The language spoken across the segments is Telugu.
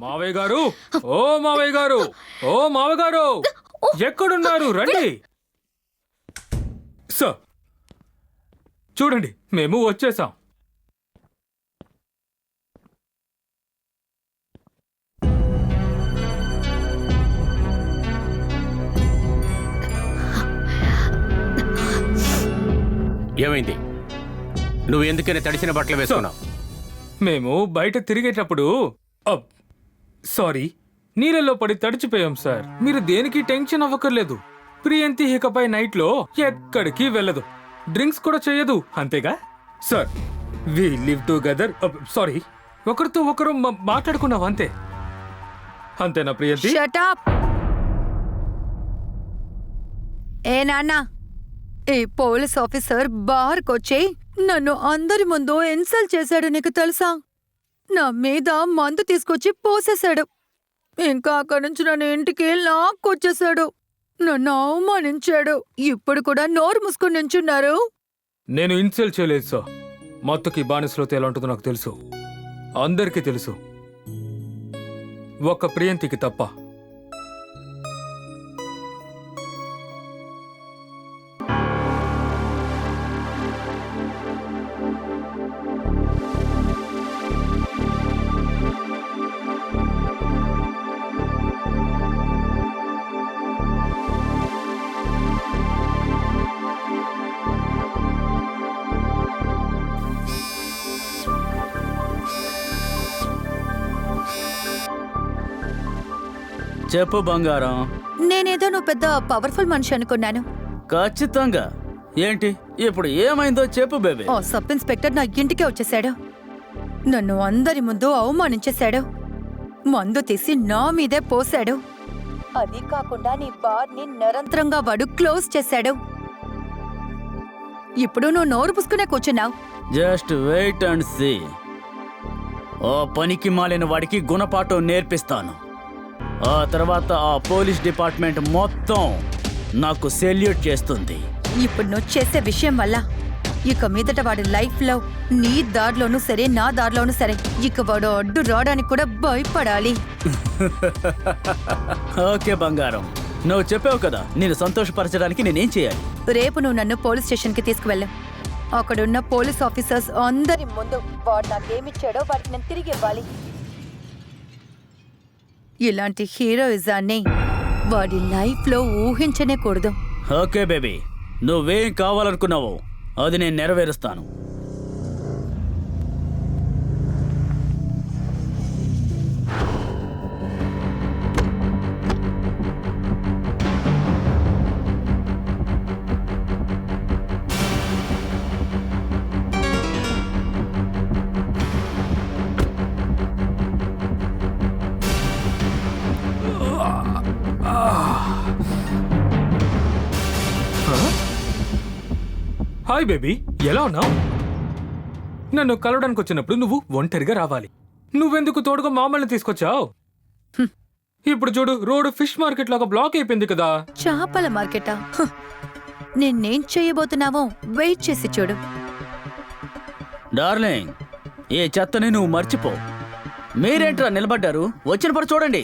మావయ్య గారు, ఓ మావయ్య గారు, ఓ మావయ్య గారు, ఎక్కడున్నారు? రండి. సార్ చూడండి, మేము వచ్చేసాం. ఏమైంది? నువ్వు ఎందుకని తడిసిన బట్టలు వేసుకున్నావు? మేము బయట తిరిగేటప్పుడు సారీ, నీళ్ళలో పడి తడిచిపోయాం సార్. మీరు దేనికి టెన్షన్ అవ్వకర్లేదు. ప్రియంతి ఇకపై నైట్లో ఎక్కడికి వెళ్ళదు, డ్రింక్స్ కూడా చేయదు, అంతేగా sir? We live together. Sorry, ఒకరితో ఒకరు మాట్లాడుకున్నాం, అంతే. అంతేనా ప్రియంతి? Shut up. ఏ నాన్న, ఈ పోలీస్ ఆఫీసర్ బార్కొచ్చి నన్ను అందరి ముందు ఇన్సల్ట్ చేశాడు, నీకు తెలుసా? నా మీద మందు తీసుకొచ్చి పోసేశాడు. ఇంకా అక్కడి నుంచి నన్ను ఇంటికి లాక్కొచ్చేశాడు, నన్ను అవమానించాడు. ఇప్పుడు కూడా నోరు మూసుకుని నించున్నారు. నేను ఇన్సల్ట్ చేయలేదు సార్. మత్తుకి బానిసలో ఎలా ఉంటుందో నాకు తెలుసు, అందరికీ తెలుసు, ఒక్క ప్రియంతికి తప్ప. చెప్పు బంగారం. నేనేదో నువ్వు పెద్ద పవర్ఫుల్ మనిషి అనుకున్నాను. ఖచ్చితంగా. ఏంటి ఇప్పుడు ఏమైందో చెప్పు బేబీ. ఓ సబ్ ఇన్స్పెక్టర్ నా ఇంటికే వచ్చేసాడు, నన్ను అందరి ముందు అవమానించేశాడు, మందు తీసి నా మీదే పోశాడు. అది కాకుండా నీ బార్ని నిరంతరంగా వాడు క్లోజ్ చేశాడు. ఇప్పుడు నువ్వు నోరు పుసుకునే కూర్చున్నావు. Just wait and see. ఓ పనికి మాలిన వాడికి గుణపాఠం నేర్పిస్తాను. ఆ తర్వాత ఆ పోలీస్ డిపార్ట్మెంట్ మొత్తం నాకు సెల్యూట్ చేస్తుంది. ఇప్పుడు నువ్వు చేసే విషయం వల్ల ఇక మీదట వాడి లైఫ్లో నీ దారిలోనూ సరే, నా దారిలోనూ సరే, ఇక వాడు అడ్డు రావడానికి కూడా భయపడాలి. ఓకే బంగారం, నువ్వు చెప్పావు కదా, నేను సంతోషపరచడానికి నేనేం చేయాలి? రేపు నువ్వు నన్ను పోలీస్ స్టేషన్కి తీసుకువెళ్ళు. అక్కడున్న పోలీస్ ఆఫీసర్స్ అందరి ముందు వాడు నాకేమిచ్చాడో వాటికి నేను తిరిగి ఇవ్వాలి. ఇలాంటి హీరోయిజాన్ని వాడి లైఫ్లో ఊహించనే కూడదు. ఓకే బేబీ, నువ్వేం కావాలనుకున్నావో అది నేను నెరవేరుస్తాను. హాయ్ బేబీ, ఎలా ఉన్నావు? నన్ను కలవడానికి వచ్చినప్పుడు నువ్వు ఒంటరిగా రావాలి. నువ్వెందుకు తోడుగా మామల్ని తీసుకొచ్చావు? ఇప్పుడు చూడు, రోడ్డు ఫిష్ మార్కెట్ లాగా బ్లాక్ అయిపోయింది కదా. చేపల మార్కెటా? నిన్నేం చేయబోతున్నావో వెయిట్ చేసి చూడు. డార్లింగ్, ఈ చెత్తని నువ్వు మర్చిపో. మీరేంట్రా నిలబడ్డారు? వచ్చిన పడు చూడండి.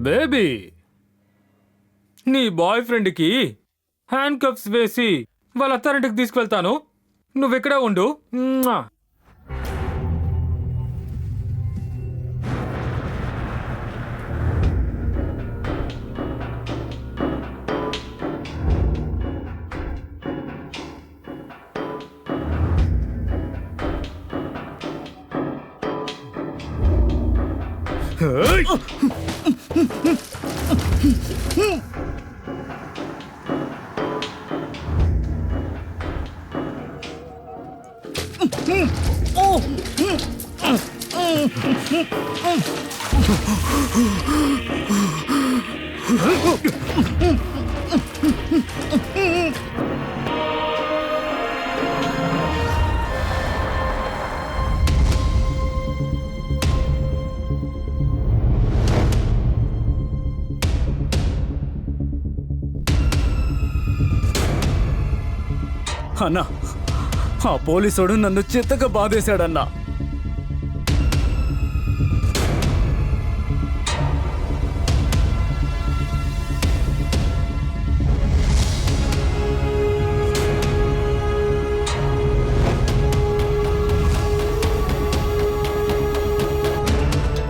బేబీ, నీ బాయ్ ఫ్రెండ్కి హ్యాండ్ కప్స్ వేసి వాళ్ళ అత్తారింటికి తీసుకువెళ్తాను, నువ్వెక్కడే ఉండు. ఏయ్! అన్నా ఆ పోలీసుడు నన్ను చిత్తగా బాధేశాడన్నా.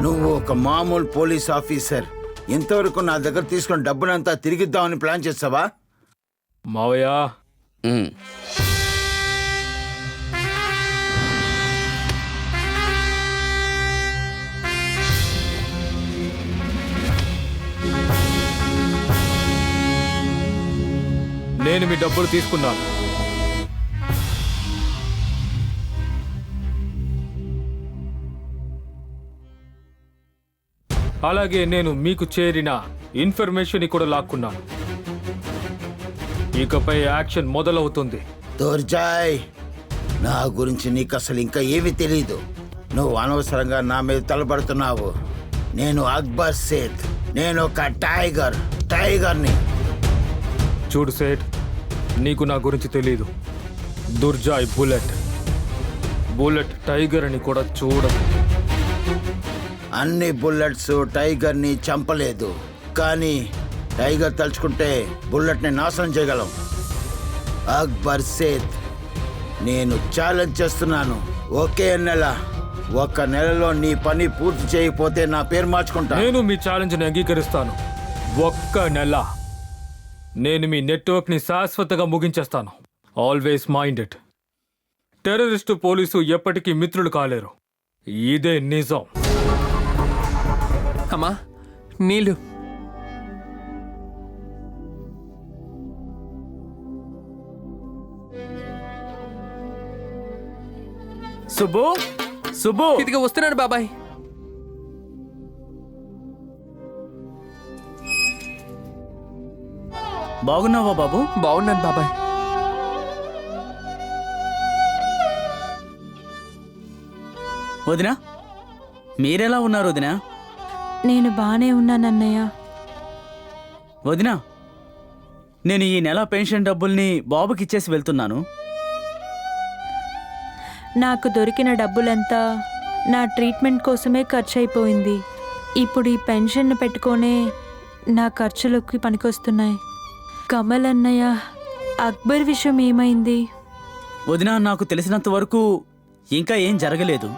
నువ్వు ఒక మామూలు పోలీస్ ఆఫీసర్, ఇంతవరకు నా దగ్గర తీసుకున్న డబ్బునంతా తిరిగిద్దామని ప్లాన్ చేస్తావా? మావయ్య, ఉమ్. నేను మీ డబ్బులు తీసుకున్నాను. అలాగే నేను మీకు చేరిన ఇన్ఫర్మేషన్ కూడా లాక్కున్నాను. ఇకపై యాక్షన్ మొదలవుతుంది. దోర్జాయ్, నా గురించి నీకు అసలు ఇంకా ఏమీ తెలీదు. నువ్వు అనవసరంగా నా మీద తలబడుతున్నావు. నేను అక్బర్ సేత్, నేను ఒక టైగర్ని. చూడు సేట్, నీకు నా గురించి తెలీదు. దుర్జాయ్ బుల్లెట్ టైగర్ అని కూడా చూడదు. అన్ని బుల్లెట్స్ టైగర్ని చంపలేదు, కానీ టైగర్ తలుచుకుంటే బుల్లెట్ని నాశనం చేయగలం. అక్బర్ సేత్, నేను ఛాలెంజ్ చేస్తున్నాను. ఒక్క నెలలో నీ పని పూర్తి చేయకపోతే నా పేరు మార్చుకుంటా. నేను మీ ఛాలెంజ్ని అంగీకరిస్తాను. ఒక్క నెల నేను మీ నెట్వర్క్ని శాశ్వతంగా ముగించేస్తాను. Always minded. టెర్రరిస్టు పోలీసు ఎప్పటికీ మిత్రులు కాలేరు. ఇదే నిజం. అమ్మా, నీళ్ళు. సుబ్బు ఇదిగా వస్తున్నాడు బాబాయ్. బాగున్నావా బాబు? బాగున్నాను బాబాయ్. వదినా, మీరెలా ఉన్నారు వదినా? నేను బానే ఉన్నానన్నయ్య. వదినా, నేను ఈ నెల పెన్షన్ డబ్బుల్ని బాబుకి ఇచ్చేసి వెళ్తున్నాను. నాకు దొరికిన డబ్బులంతా నా ట్రీట్మెంట్ కోసమే ఖర్చు అయిపోయింది. ఇప్పుడు ఈ పెన్షన్ పెట్టుకొనే నా ఖర్చులకి పనికొస్తున్నాయి. కమల్ అన్నయ్య, అక్బర్ విషయం ఏమైంది? వదినా, నాకు తెలిసినంత వరకు ఇంకా ఏం జరగలేదు.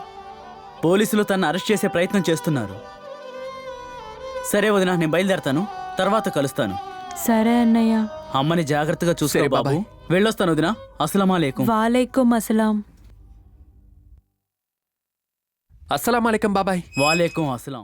పోలీసులు తను అరెస్ట్ చేసే ప్రయత్నం చేస్తున్నారు. సరే వదినా, నేను బయలుదేరతాను. తర్వాత కలుస్తాను. సరే అన్నయ్య. అమ్మని జాగ్రత్తగా చూసుకో సరే బాబు. బాబాయ్. వెళ్ళొస్తాను వదినా. అస్సలాముఅలైకుం. వాలేకుం అస్సలాం. అస్సలాం అలైకం బాబాయ్. వాలేకుం అస్సలాం.